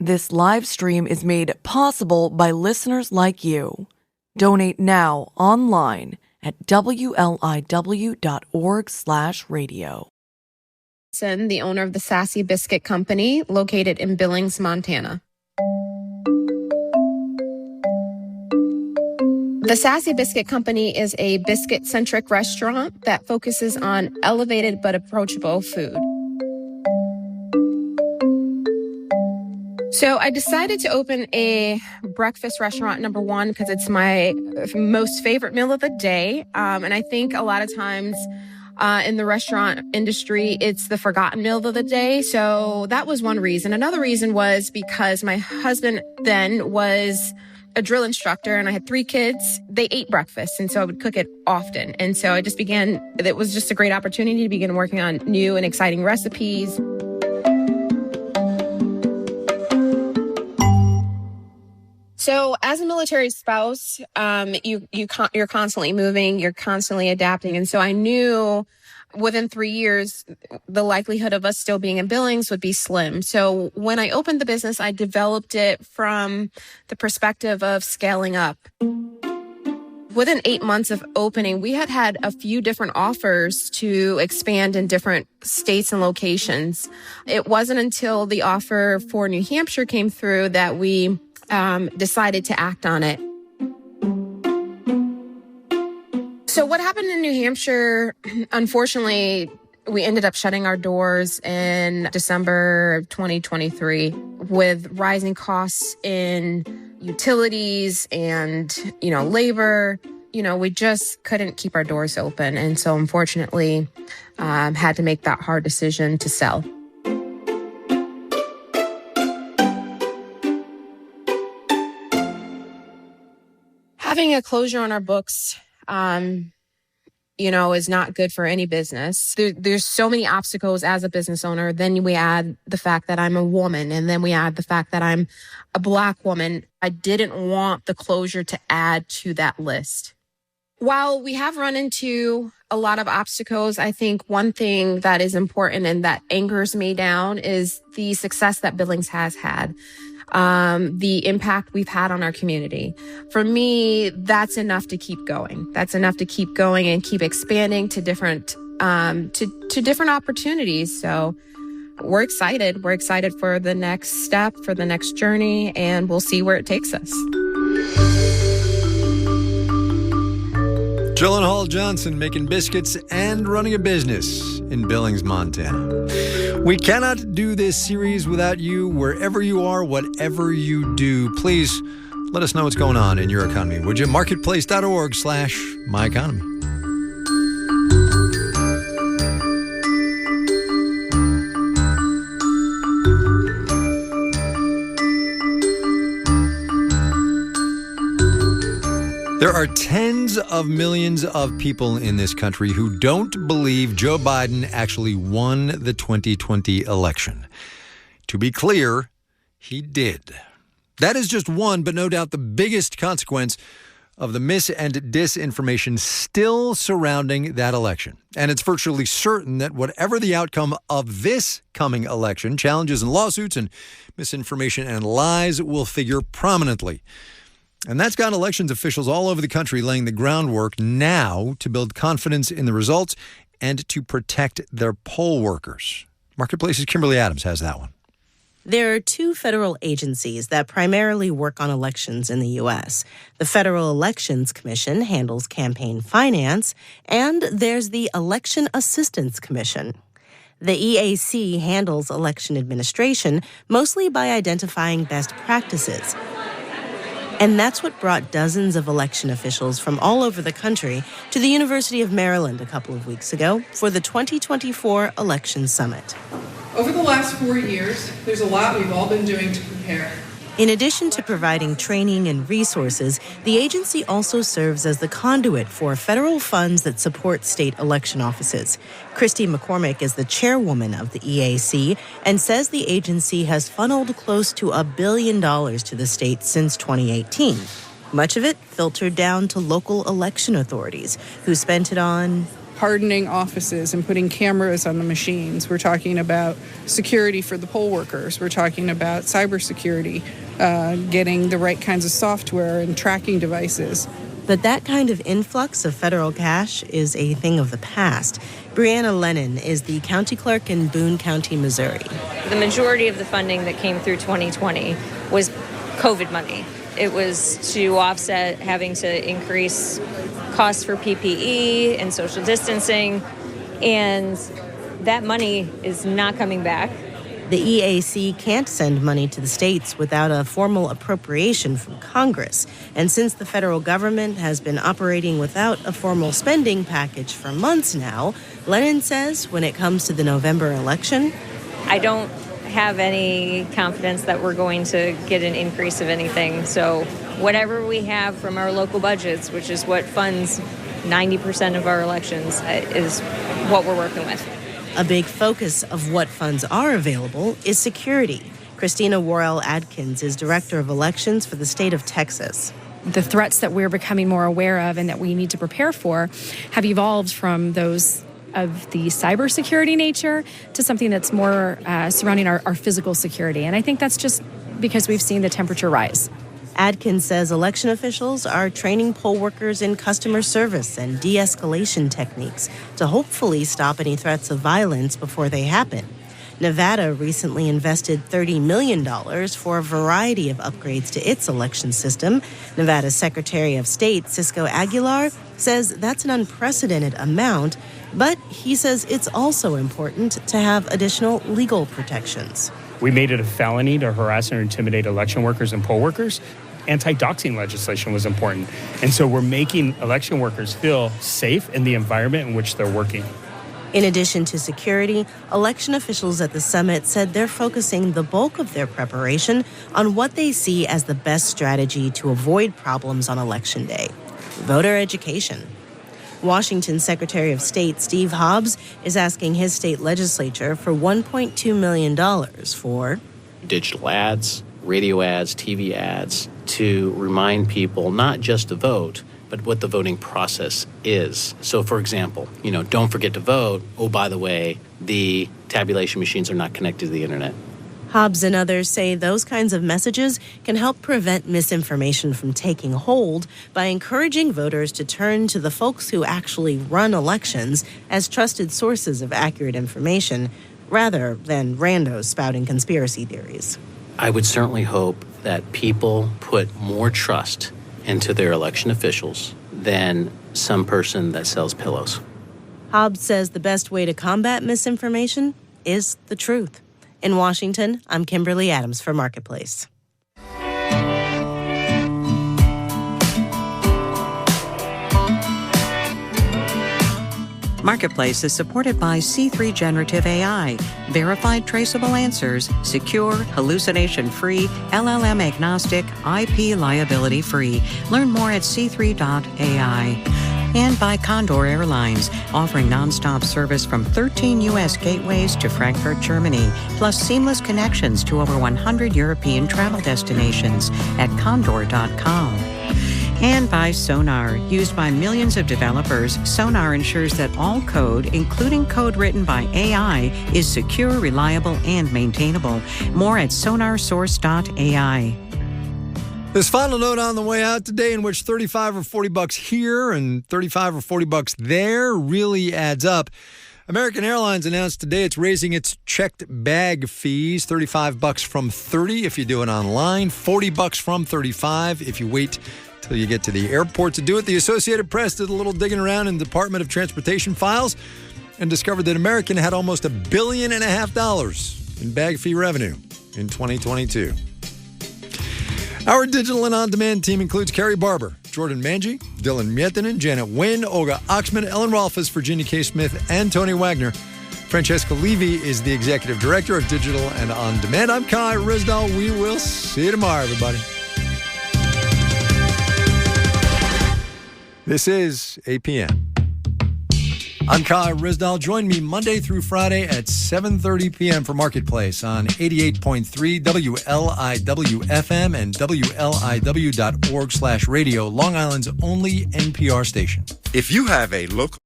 This live stream is made possible by listeners like you. Donate now online at wliw.org/radio. The owner of the Sassy Biscuit Company, located in Billings, Montana. The Sassy Biscuit Company is a biscuit-centric restaurant that focuses on elevated but approachable food. So I decided to open a breakfast restaurant, number one, because it's my most favorite meal of the day. And I think a lot of times in the restaurant industry, it's the forgotten meal of the day. So that was one reason. Another reason was because my husband then was a drill instructor and I had 3 kids. They ate breakfast. And so I would cook it often. And so it was just a great opportunity to begin working on new and exciting recipes. So as a military spouse, you're constantly moving, you're constantly adapting. And so I knew within 3 years, the likelihood of us still being in Billings would be slim. So when I opened the business, I developed it from the perspective of scaling up. Within 8 months of opening, we had a few different offers to expand in different states and locations. It wasn't until the offer for New Hampshire came through that we decided to act on it. So what happened in New Hampshire, unfortunately, we ended up shutting our doors in December of 2023 with rising costs in utilities and, labor. We just couldn't keep our doors open. And so unfortunately, had to make that hard decision to sell. Having a closure on our books, is not good for any business. There's so many obstacles as a business owner. Then we add the fact that I'm a woman, and then we add the fact that I'm a Black woman. I didn't want the closure to add to that list. While we have run into a lot of obstacles, I think one thing that is important and that anchors me down is the success that Billings has had. The impact we've had on our community. For me, that's enough to keep going. That's enough to keep going and keep expanding to different opportunities. So we're excited. We're excited for the next step, for the next journey, and we'll see where it takes us. Gyllenhaal Johnson making biscuits and running a business in Billings, Montana. We cannot do this series without you. Wherever you are, whatever you do, please let us know what's going on in your economy. Would you? Marketplace.org/myeconomy. There are tens of millions of people in this country who don't believe Joe Biden actually won the 2020 election. To be clear, he did. That is just one, but no doubt the biggest consequence of the mis- and disinformation still surrounding that election. And it's virtually certain that whatever the outcome of this coming election, challenges and lawsuits and misinformation and lies will figure prominently. And that's got elections officials all over the country laying the groundwork now to build confidence in the results and to protect their poll workers. Marketplace's Kimberly Adams has that one. There are 2 federal agencies that primarily work on elections in the U.S. The Federal Elections Commission handles campaign finance, and there's the Election Assistance Commission. The EAC handles election administration, mostly by identifying best practices. And that's what brought dozens of election officials from all over the country to the University of Maryland a couple of weeks ago for the 2024 Election Summit. Over the last 4 years, there's a lot we've all been doing to prepare. In addition to providing training and resources, the agency also serves as the conduit for federal funds that support state election offices. Christy McCormick is the chairwoman of the EAC and says the agency has funneled close to $1 billion to the state since 2018. Much of it filtered down to local election authorities, who spent it on hardening offices and putting cameras on the machines. We're talking about security for the poll workers. We're talking about cybersecurity, getting the right kinds of software and tracking devices. But that kind of influx of federal cash is a thing of the past. Brianna Lennon is the county clerk in Boone County, Missouri. The majority of the funding that came through 2020 was COVID money. It was to offset having to increase costs for PPE and social distancing, and that money is not coming back. The EAC can't send money to the states without a formal appropriation from Congress. And since the federal government has been operating without a formal spending package for months now, Lennon says when it comes to the November election, I don't have any confidence that we're going to get an increase of anything. So whatever we have from our local budgets, which is what funds 90% of our elections, is what we're working with. A big focus of what funds are available is security. Christina Worrell-Adkins is director of elections for the state of Texas. The threats that we're becoming more aware of and that we need to prepare for have evolved from those of the cybersecurity nature to something that's more surrounding our physical security. And I think that's just because we've seen the temperature rise. Adkins says election officials are training poll workers in customer service and de-escalation techniques to hopefully stop any threats of violence before they happen. Nevada recently invested $30 million for a variety of upgrades to its election system. Nevada's Secretary of State, Cisco Aguilar, says that's an unprecedented amount, but he says it's also important to have additional legal protections. We made it a felony to harass or intimidate election workers and poll workers. Anti-doxing legislation was important. And so we're making election workers feel safe in the environment in which they're working. In addition to security, election officials at the summit said they're focusing the bulk of their preparation on what they see as the best strategy to avoid problems on Election Day: voter education. Washington Secretary of State Steve Hobbs is asking his state legislature for $1.2 million for digital ads, radio ads, TV ads, to remind people not just to vote, but what the voting process is. So, for example, don't forget to vote. Oh, by the way, the tabulation machines are not connected to the internet. Hobbs and others say those kinds of messages can help prevent misinformation from taking hold by encouraging voters to turn to the folks who actually run elections as trusted sources of accurate information, rather than randos spouting conspiracy theories. I would certainly hope that people put more trust into their election officials than some person that sells pillows. Hobbs says the best way to combat misinformation is the truth. In Washington, I'm Kimberly Adams for Marketplace. Marketplace is supported by C3 Generative AI, verified traceable answers, secure, hallucination-free, LLM-agnostic, IP liability-free. Learn more at c3.ai. And by Condor Airlines, offering nonstop service from 13 U.S. gateways to Frankfurt, Germany, plus seamless connections to over 100 European travel destinations at condor.com. And by Sonar. Used by millions of developers, Sonar ensures that all code, including code written by AI, is secure, reliable, and maintainable. More at sonarsource.ai. This final note on the way out today, in which $35 or $40 here and $35 or $40 there really adds up. American Airlines announced today it's raising its checked bag fees, $35 from $30 if you do it online, $40 from $35 if you wait till you get to the airport to do it. The Associated Press did a little digging around in the Department of Transportation files and discovered that American had almost $1.5 billion in bag fee revenue in 2022. Our digital and on-demand team includes Carrie Barber, Jordan Manji, Dylan Miettinen, Janet Wynn, Olga Oxman, Ellen Rolfes, Virginia K. Smith, and Tony Wagner. Francesca Levy is the executive director of Digital and On Demand. I'm Kai Risdall. We will see you tomorrow, everybody. This is APM. I'm Kai Risdall. Join me Monday through Friday at 7:30 p.m. for Marketplace on 88.3 WLIW-FM and WLIW.org/radio, Long Island's only NPR station. If you have a local